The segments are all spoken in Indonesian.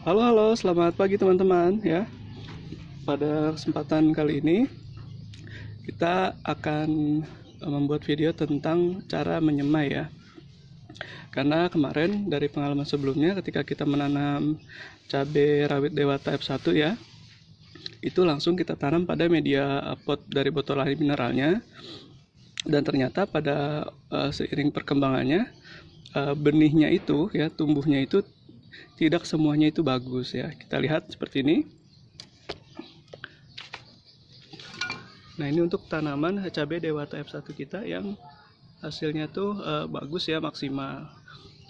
Halo, halo, selamat pagi teman-teman ya. Pada kesempatan kali ini kita akan membuat video tentang cara menyemai ya. Karena kemarin dari pengalaman sebelumnya ketika kita menanam cabai rawit dewata F1 ya, itu langsung kita tanam pada media pot dari botol air mineralnya, dan ternyata pada seiring perkembangannya benihnya itu ya, tumbuhnya itu tidak semuanya itu bagus ya. Kita lihat seperti ini. Nah, ini untuk tanaman cabai dewata F1 kita yang hasilnya tuh bagus ya, maksimal.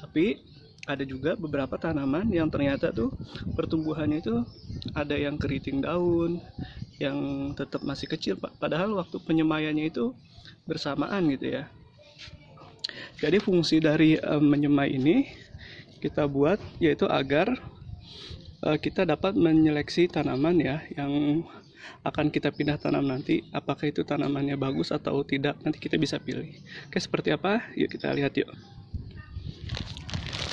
Tapi ada juga beberapa tanaman yang ternyata tuh pertumbuhannya itu ada yang keriting daun, yang tetap masih kecil, padahal waktu penyemaiannya itu bersamaan gitu ya. Jadi fungsi dari menyemai ini kita buat yaitu agar kita dapat menyeleksi tanaman ya yang akan kita pindah tanam nanti, apakah itu tanamannya bagus atau tidak, nanti kita bisa pilih. Oke, seperti apa? Yuk kita lihat yuk.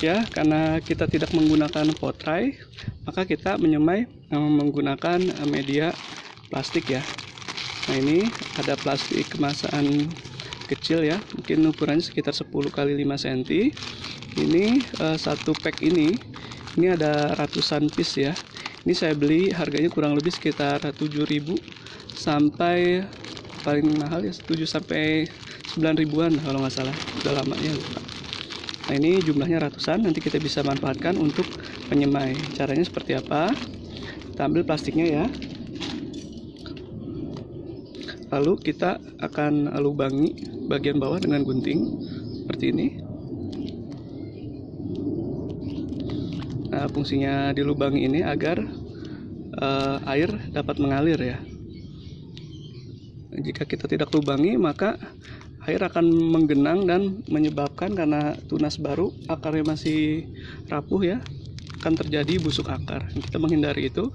Ya, karena kita tidak menggunakan potray, maka kita menyemai menggunakan media plastik ya. Nah, ini ada plastik kemasan kecil ya, mungkin ukurannya sekitar 10 kali 5 cm. Ini satu pack ini ada ratusan piece ya. Ini saya beli harganya kurang lebih sekitar 7.000 sampai paling mahal ya 7 sampai 9 ribuan kalau nggak salah. Udah lama ya lupa. Nah, ini jumlahnya ratusan, nanti kita bisa manfaatkan untuk penyemai. Caranya seperti apa? Kita ambil plastiknya ya. Lalu kita akan lubangi bagian bawah dengan gunting seperti ini. Nah, fungsinya dilubangi ini agar air dapat mengalir ya. Jika kita tidak lubangi, maka air akan menggenang dan menyebabkan, karena tunas baru, akarnya masih rapuh ya, akan terjadi busuk akar. Kita menghindari itu.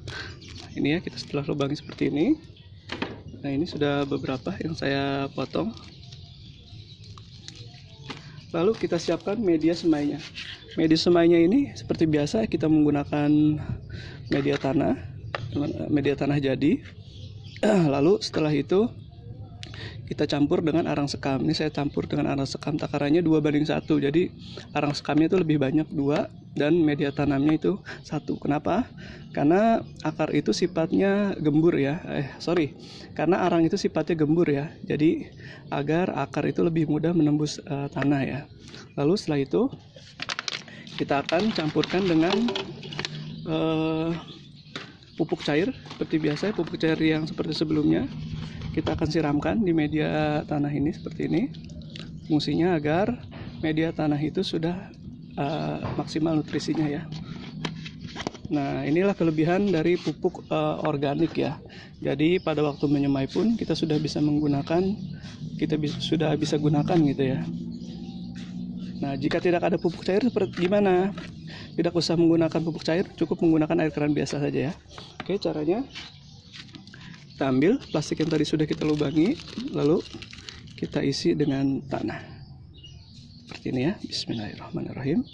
Ini ya, kita setelah lubangi seperti ini. Nah, ini sudah beberapa yang saya potong. Lalu kita siapkan media semainya. Media semainya ini seperti biasa kita menggunakan media tanah jadi. Lalu setelah itu kita campur dengan arang sekam. Ini saya campur dengan arang sekam, takarannya 2:1. Jadi arang sekamnya itu lebih banyak 2 dan media tanamnya itu 1. Kenapa? Karena akar itu sifatnya gembur ya. Karena arang itu sifatnya gembur ya. Jadi agar akar itu lebih mudah menembus tanah ya. Lalu setelah itu kita akan campurkan dengan pupuk cair seperti biasa, pupuk cair yang seperti sebelumnya. Kita akan siramkan di media tanah ini seperti ini. Fungsinya agar media tanah itu sudah maksimal nutrisinya ya. Nah, inilah kelebihan dari pupuk organik ya. Jadi pada waktu menyemai pun kita sudah bisa menggunakan, sudah bisa gunakan gitu ya. Nah, jika tidak ada pupuk cair seperti gimana? Tidak usah menggunakan pupuk cair, cukup menggunakan air keran biasa saja ya. Oke, caranya kita ambil plastik yang tadi sudah kita lubangi, lalu kita isi dengan tanah seperti ini ya. Bismillahirrahmanirrahim.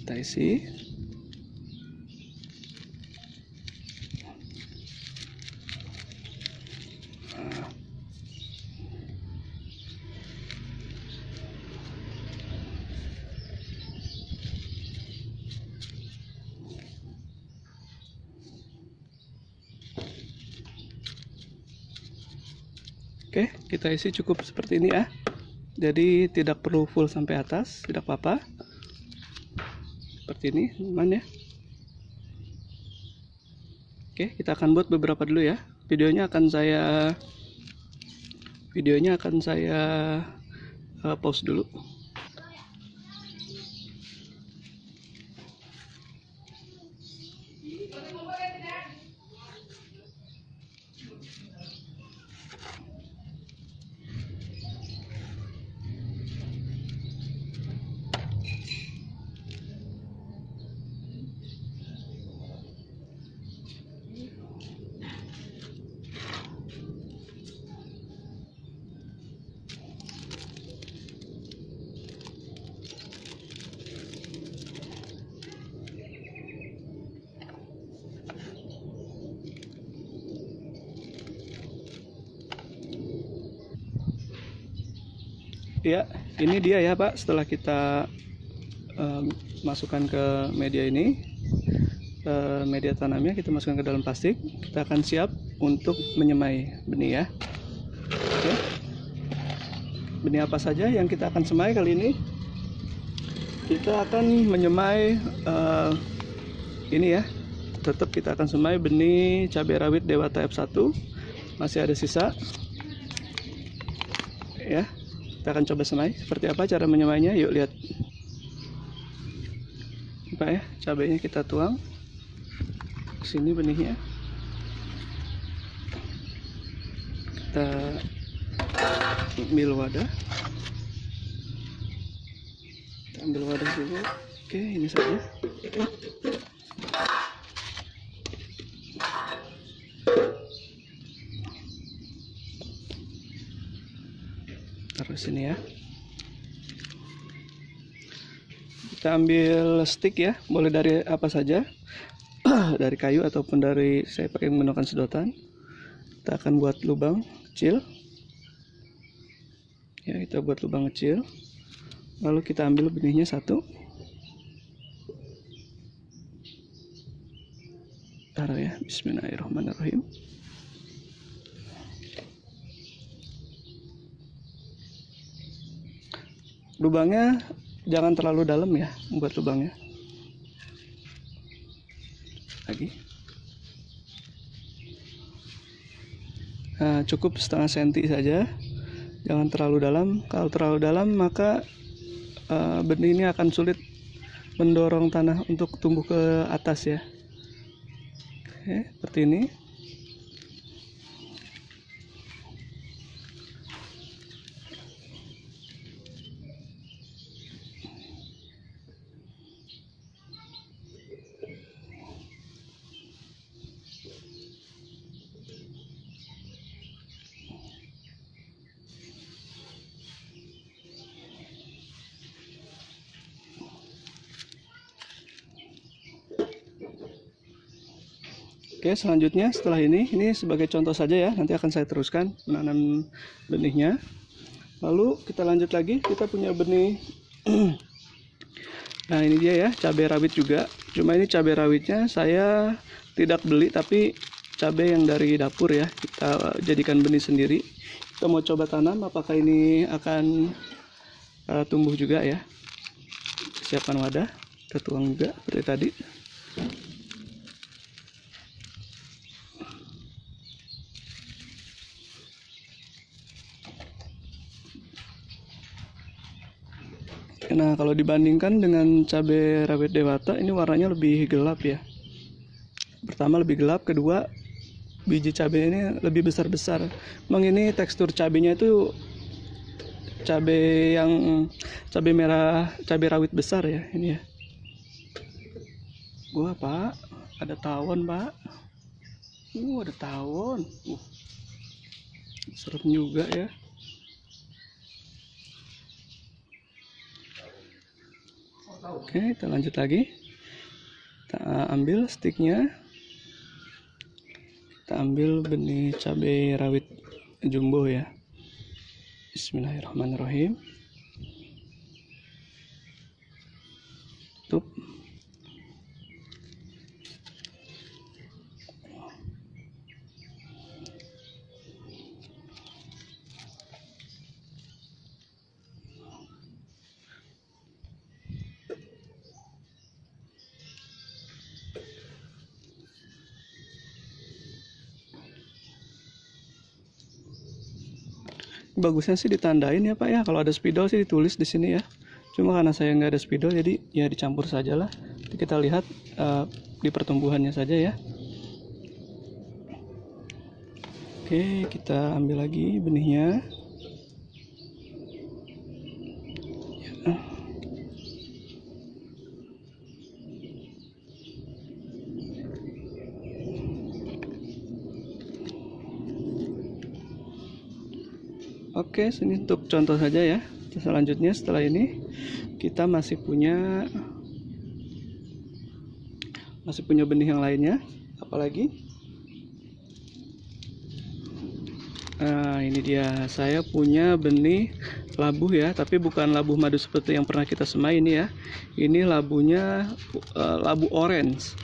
Kita isi. Oke, kita isi cukup seperti ini ya. Jadi tidak perlu full sampai atas, tidak apa-apa. Seperti ini, teman ya. Oke, kita akan buat beberapa dulu ya. Videonya akan saya pause dulu. Ya, ini dia ya Pak, setelah kita masukkan ke media ini, media tanamnya kita masukkan ke dalam plastik, kita akan siap untuk menyemai benih ya. Oke. Benih apa saja yang kita akan semai kali ini? Kita akan menyemai ini ya, tetap kita akan semai benih cabai rawit Dewata F1, masih ada sisa ya. Kita akan coba semai. Seperti apa cara menyemainya? Yuk lihat. Pak ya, cabainya kita tuang ke sini benihnya. Kita ambil wadah. Kita ambil wadah dulu. Oke, ini saja. Taruh sini ya. Kita ambil stick ya, boleh dari apa saja, dari kayu ataupun dari, saya pakai menggunakan sedotan. Kita akan buat lubang kecil ya, kita buat lubang kecil, lalu kita ambil benihnya satu, taruh ya. Bismillahirrahmanirrahim. Lubangnya jangan terlalu dalam ya, membuat lubangnya. Lagi. Nah, cukup setengah senti saja, jangan terlalu dalam. Kalau terlalu dalam maka benih ini akan sulit mendorong tanah untuk tumbuh ke atas ya. Oke, seperti ini. Oke, selanjutnya setelah ini sebagai contoh saja ya, nanti akan saya teruskan menanam benihnya. Lalu kita lanjut lagi, kita punya benih. Nah ini dia ya, cabai rawit juga. Cuma ini cabai rawitnya saya tidak beli, tapi cabai yang dari dapur ya, kita jadikan benih sendiri. Kita mau coba tanam, apakah ini akan tumbuh juga ya. Siapkan wadah, kita tuang juga seperti tadi. Nah kalau dibandingkan dengan cabai rawit Dewata, ini warnanya lebih gelap ya. Pertama lebih gelap, kedua biji cabai ini lebih besar-besar. Memang ini tekstur cabainya itu cabai merah, cabai rawit besar ya ini ya. Gua Pak, ada tawon Pak. Ada tawon. Serem juga ya. Oke, kita lanjut lagi. Kita ambil sticknya. Kita ambil benih cabai rawit jumbo ya. Bismillahirrahmanirrahim. Tutup. Bagusnya sih ditandain ya Pak ya, kalau ada spidol sih ditulis di sini ya. Cuma karena saya nggak ada spidol, jadi ya dicampur sajalah. Kita lihat di pertumbuhannya saja ya. Oke, kita ambil lagi benihnya. Oke, sini untuk contoh saja ya. Selanjutnya setelah ini kita masih punya benih yang lainnya. Apalagi? Nah, ini dia. Saya punya benih labu ya, tapi bukan labu madu seperti yang pernah kita semai ini ya. Ini labunya labu orange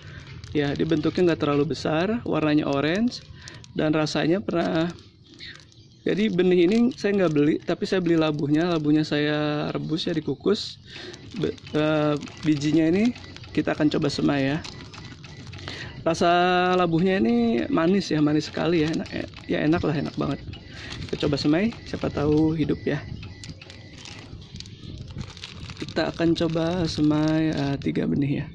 ya, dia bentuknya nggak terlalu besar, warnanya orange, dan rasanya pernah. Jadi benih ini saya nggak beli, tapi saya beli labunya saya rebus ya, dikukus. Bijinya ini kita akan coba semai ya. Rasa labunya ini manis ya, manis sekali ya, enak lah, enak banget. Kita coba semai, siapa tahu hidup ya. Kita akan coba semai 3 benih ya.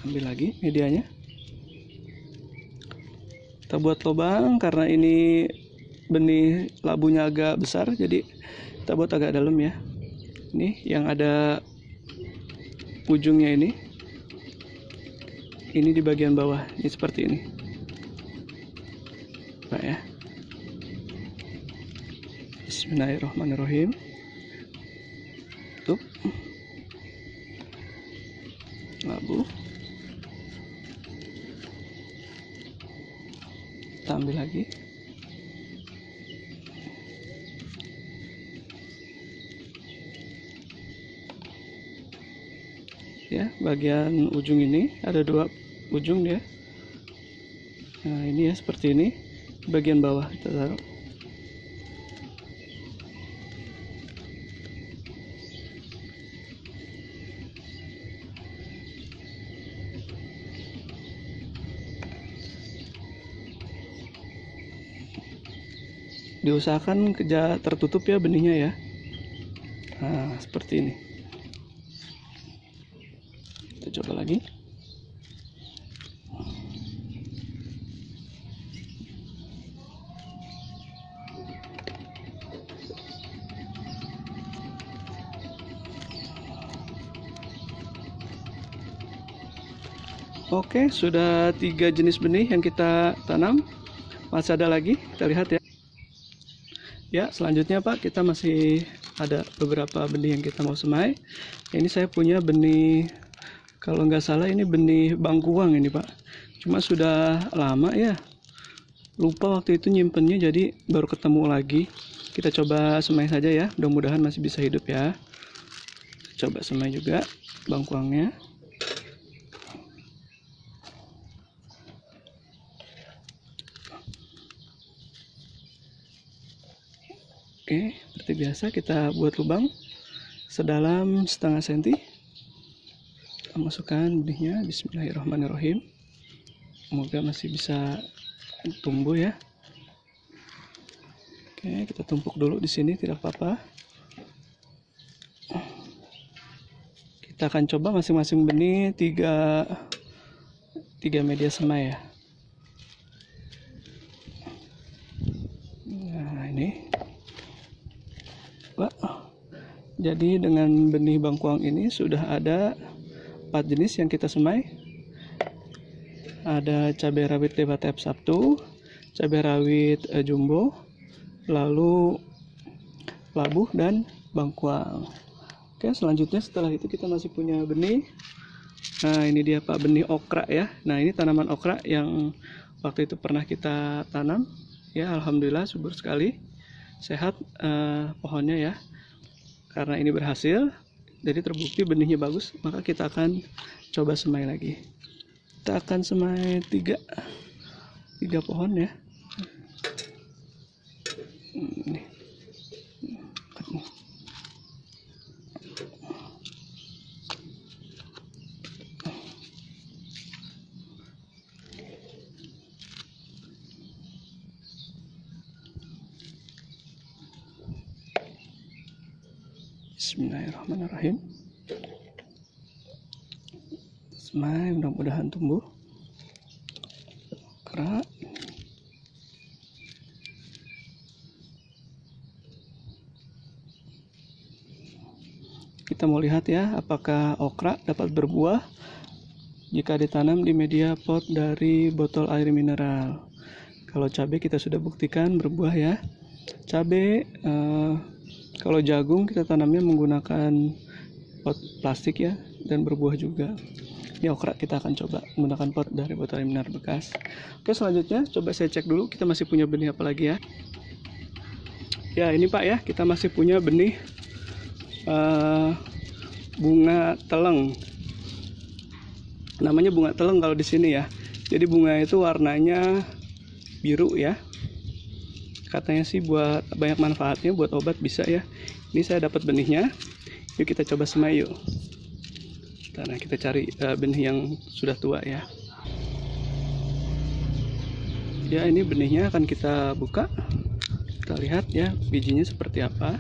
Ambil lagi medianya. Kita buat lubang karena ini benih labunya agak besar, jadi kita buat agak dalam ya. Ini yang ada ujungnya ini di bagian bawah, ini seperti ini. Pak ya. Bismillahirrahmanirrahim. Tutup. Labu. Kita ambil lagi. Ya, bagian ujung ini ada 2 ujung dia. Nah, ini ya seperti ini. Bagian bawah kita taruh. Diusahakan tertutup ya benihnya ya. Nah, seperti ini. Kita coba lagi. Oke, sudah 3 jenis benih yang kita tanam. Masih ada lagi, kita lihat ya. Ya, selanjutnya Pak, kita masih ada beberapa benih yang kita mau semai. Ini saya punya benih, kalau nggak salah ini benih bangkuang ini Pak. Cuma sudah lama ya, lupa waktu itu nyimpennya, jadi baru ketemu lagi. Kita coba semai saja ya, mudah-mudahan masih bisa hidup ya. Coba semai juga bangkuangnya. Oke, seperti biasa kita buat lubang sedalam setengah senti. Kita masukkan benihnya. Bismillahirrahmanirrahim. Semoga masih bisa tumbuh ya. Oke, kita tumpuk dulu di sini, tidak apa-apa. Kita akan coba masing-masing benih 3 media semai ya. Nah, ini. Jadi dengan benih bangkuang ini sudah ada 4 jenis yang kita semai. Ada cabai rawit Dewa Type 1, cabai rawit jumbo, lalu labu dan bangkuang. Oke, selanjutnya setelah itu kita masih punya benih. Nah, ini dia Pak, benih okra ya. Nah, ini tanaman okra yang waktu itu pernah kita tanam. Ya, alhamdulillah subur sekali. Sehat pohonnya ya. Karena ini berhasil, jadi terbukti benihnya bagus, maka kita akan coba semai lagi. Kita akan semai 3 pohon ya. Ini. Bismillahirrahmanirrahim. Semai, mudah-mudahan tumbuh. Okra. Kita mau lihat ya, apakah okra dapat berbuah jika ditanam di media pot dari botol air mineral. Kalau cabai kita sudah buktikan berbuah ya. Cabai, kalau jagung kita tanamnya menggunakan pot plastik ya, dan berbuah juga. Ini okra kita akan coba menggunakan pot dari botol mineral bekas. Oke, selanjutnya coba saya cek dulu kita masih punya benih apa lagi ya. Ya ini Pak ya, kita masih punya benih bunga teleng. Namanya bunga teleng kalau di sini ya. Jadi bunga itu warnanya biru ya. Katanya sih buat banyak manfaatnya, buat obat bisa ya. Ini saya dapat benihnya. Yuk kita coba semai yuk. Nah, kita cari benih yang sudah tua ya. Ya, ini benihnya akan kita buka. Kita lihat ya bijinya seperti apa.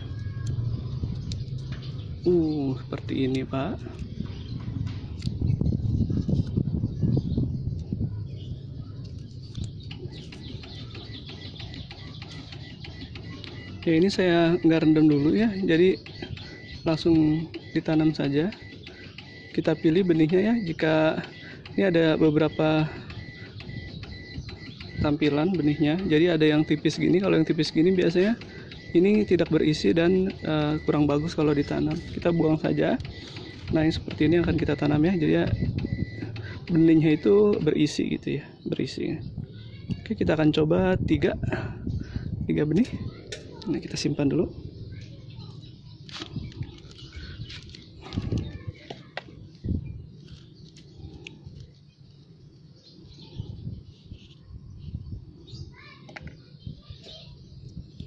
Seperti ini Pak. Ya, ini saya nggak rendam dulu ya, jadi langsung ditanam saja. Kita pilih benihnya ya, jika ini ada beberapa tampilan benihnya, jadi ada yang tipis gini. Kalau yang tipis gini biasanya ini tidak berisi dan kurang bagus kalau ditanam, kita buang saja. Nah, yang seperti ini akan kita tanam ya, jadi ya, benihnya itu berisi gitu ya, berisi. Oke, kita akan coba tiga benih. Nah, kita simpan dulu.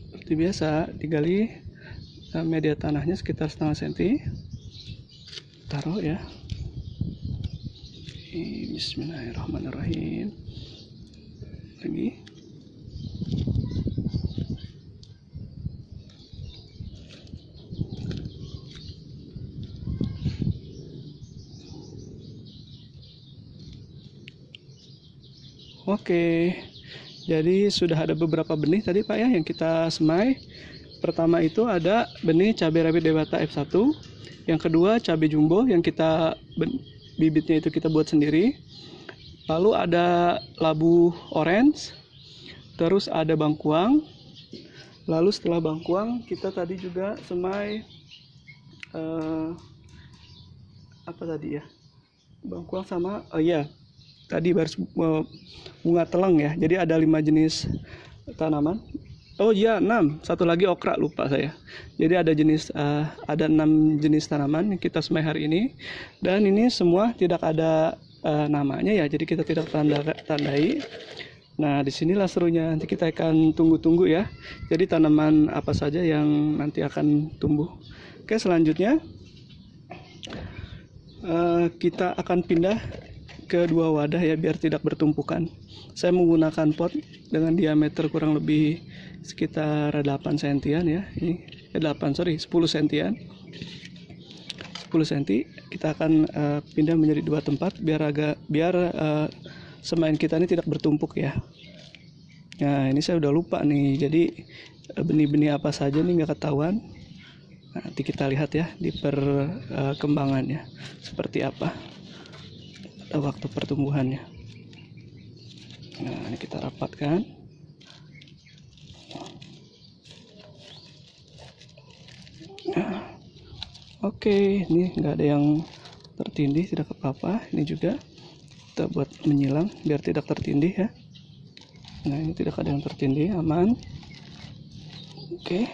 Seperti biasa, digali media tanahnya sekitar setengah senti. Taruh ya. Bismillahirrahmanirrahim. Lagi. Oke, jadi sudah ada beberapa benih tadi Pak ya yang kita semai. Pertama itu ada benih cabai rawit Dewata F1. Yang kedua cabai jumbo yang kita bibitnya itu kita buat sendiri. Lalu ada labu orange. Terus ada bangkuang. Lalu setelah bangkuang kita tadi juga semai apa tadi ya? Bangkuang sama tadi baru bunga teleng ya. Jadi ada 5 jenis tanaman. Oh iya, 6. Satu lagi okra, lupa saya. Jadi ada 6 jenis tanaman yang kita semai hari ini. Dan ini semua tidak ada namanya ya. Jadi kita tidak tandai. Nah, disinilah serunya. Nanti kita akan tunggu-tunggu ya. Jadi tanaman apa saja yang nanti akan tumbuh. Oke, selanjutnya kita akan pindah ke 2 wadah ya, biar tidak bertumpukan. Saya menggunakan pot dengan diameter kurang lebih sekitar 8 sentian ya. Ini 10 sentian. 10 cm. Kita akan pindah menjadi 2 tempat biar semaian kita ini tidak bertumpuk ya. Nah, ini saya udah lupa nih. Jadi benih-benih apa saja nih nggak ketahuan. Nanti kita lihat ya di perkembangannya seperti apa waktu pertumbuhannya. Nah, ini kita rapatkan. Nah, oke, ini nggak ada yang tertindih, tidak apa-apa. Ini juga kita buat menyilang biar tidak tertindih ya. Nah, ini tidak ada yang tertindih, aman. Oke.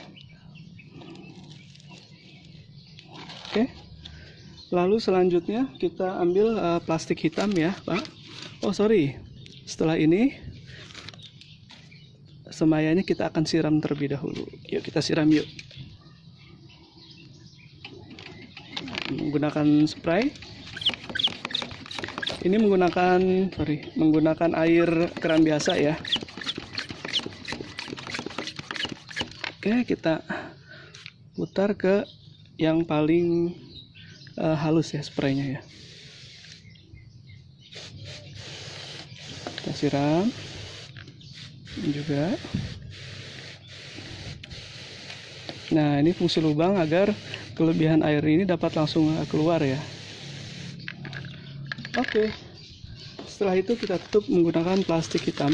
Lalu selanjutnya kita ambil plastik hitam ya Pak. Oh sorry, setelah ini semaiannya kita akan siram terlebih dahulu. Yuk kita siram yuk. Menggunakan spray. Ini menggunakan air keran biasa ya. Oke, kita putar ke yang paling halus ya spraynya ya. Kita siram. Ini juga. Nah, ini fungsi lubang agar kelebihan air ini dapat langsung keluar ya. Oke. Setelah itu kita tutup menggunakan plastik hitam.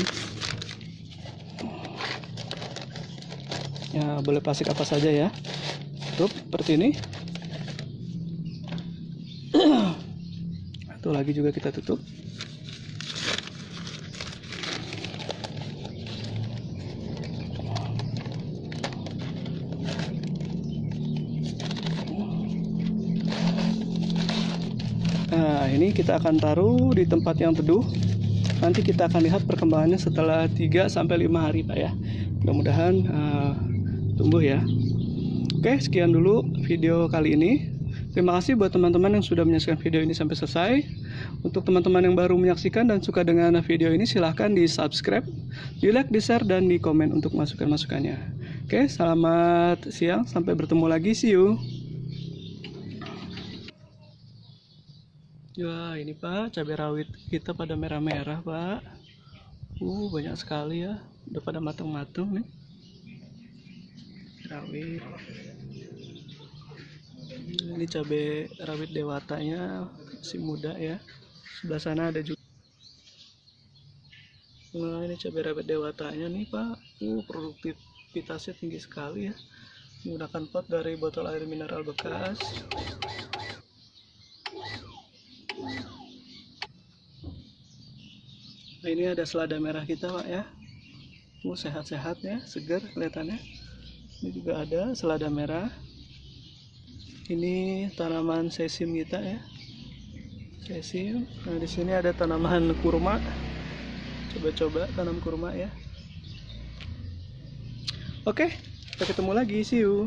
Ya, boleh plastik apa saja ya. Tutup seperti ini. Satu lagi juga kita tutup. Nah, ini kita akan taruh di tempat yang teduh. Nanti kita akan lihat perkembangannya setelah 3-5 hari, Pak ya. Mudah-mudahan tumbuh ya. Oke, sekian dulu video kali ini. Terima kasih buat teman-teman yang sudah menyaksikan video ini sampai selesai. Untuk teman-teman yang baru menyaksikan dan suka dengan video ini, silahkan di subscribe, di like, di share, dan di komen untuk masukan-masukannya. Oke, selamat siang, sampai bertemu lagi, see you. Ya, ini Pak, cabai rawit kita pada merah-merah, Pak. Banyak sekali ya. Udah pada matang-matang nih. Rawit. Ini cabai rawit dewatanya masih muda ya. Sebelah sana ada juga. Nah, ini cabai rawit dewatanya nih, Pak. Produktivitasnya tinggi sekali ya. Menggunakan pot dari botol air mineral bekas. Nah, ini ada selada merah kita, Pak ya. Sehat-sehat ya, segar kelihatannya. Ini juga ada selada merah. Ini tanaman sesim kita ya. Sesim. Nah, di sini ada tanaman kurma. Coba-coba tanam kurma ya. Oke, kita ketemu lagi. See you.